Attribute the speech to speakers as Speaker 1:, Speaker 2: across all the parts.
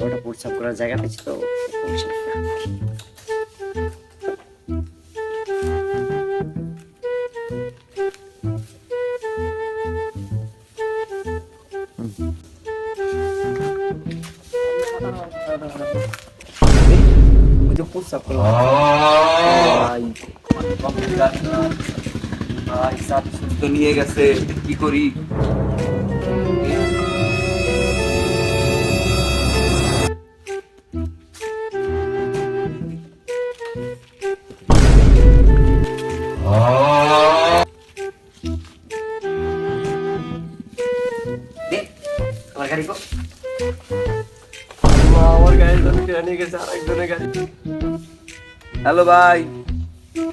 Speaker 1: ওটা প্রস্রাব করার জায়গা পেয়েছি তো সমস্যা নেই। ওই যে প্রস্রাব করলাম ভাই,
Speaker 2: ভাই সাপ তো নিয়ে গেছে, কি করি?
Speaker 1: আমার গাড়ি কো আল্লাহ, আমার গাড়ি তো নিয়ে গেছে আর একজনের গাড়ি।
Speaker 2: হ্যালো ভাই,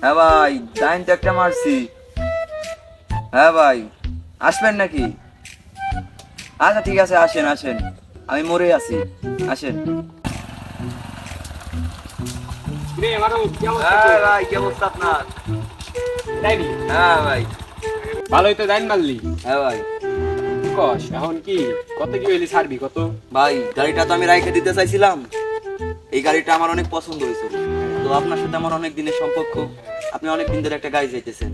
Speaker 2: হ্যাঁ ভাই, টাইম তো একটা মারছি। হ্যাঁ ভাই, আসবেন নাকি? আচ্ছা ঠিক আছে, আসেন আসেন, আমি মরে আছি, আসেন। হ্যাঁ ভাই, কি অবস্থা আপনার? হ্যাঁ ভাই,
Speaker 3: ভালোই তো দাইন মারলি
Speaker 2: হ্যাঁ ভাই।
Speaker 3: কস এখন কি কত কি হইলি ছাড়বি কত?
Speaker 2: ভাই গাড়িটা তো আমি রাইখে দিতে চাইছিলাম, এই গাড়িটা আমার অনেক পছন্দ হয়েছে, তো আপনার সাথে আমার অনেক দিনের সম্পর্ক, আপনি অনেক দিন ধরে একটা গাড়ি চাইতেছেন,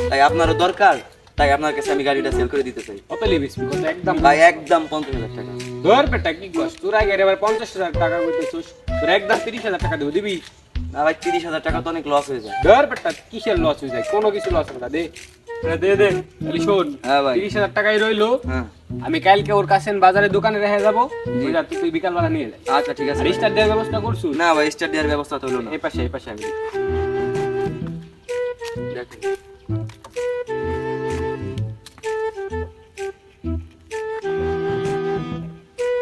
Speaker 2: তাই আপনারও দরকার, তাই আপনার কাছে আমি গাড়িটা সেল করে দিতে চাই।
Speaker 3: কত লিবিস কত? একদম
Speaker 2: ভাই একদম 50,000 টাকা।
Speaker 3: ধর পেটা কি কস তোর আগে এবার 50,000 টাকা কইতেছিস, তোর একদম 30,000 টাকা দেব দিবি?
Speaker 2: না ভাই, 30,000 টাকা তো অনেক লস হয়ে যায়।
Speaker 3: ধর পেটা কিসের লস হয়ে যায়? কোনো কিছু লস হবে না, দে দে দে তাহলে শোন।
Speaker 2: হ্যাঁ ভাই।
Speaker 3: 30,000 টাকাই রইলো,
Speaker 2: হ্যাঁ
Speaker 3: আমি কালকে ওর কাছে বাজারে দোকানে রেখে যাবো, বুঝা তুই বিকাল বেলা নিয়ে যা।
Speaker 2: আচ্ছা ঠিক আছে।
Speaker 3: আর স্টার দেওয়ার ব্যবস্থা করছু?
Speaker 2: না ভাই, স্টার্ট দেওয়ার ব্যবস্থা তো হলো না।
Speaker 3: এই পাশে আমি
Speaker 2: দেখেন।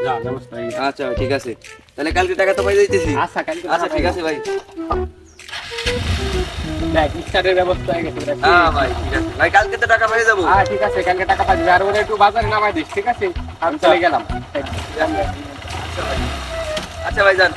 Speaker 3: যা ব্যবস্থা হয়ে গেছে।
Speaker 2: আচ্ছা ঠিক আছে, তাহলে কালকে টাকা তো পাই যাইতেছি।
Speaker 3: আচ্ছা কালকে
Speaker 2: আচ্ছা ঠিক আছে ভাই।
Speaker 3: দেখ স্টারের ব্যবস্থা হয়ে গেছে দেখ।
Speaker 2: হ্যাঁ ভাই ঠিক আছে ভাই, কালকে তো টাকা পেয়ে যাবো।
Speaker 3: ঠিক আছে কালকে টাকা পাবি, আর ওরা একটু বাজারে নামাই দিস, ঠিক আছে? আমি চলে গেলাম।
Speaker 2: আচ্ছা ভাই, আচ্ছা ভাই যান।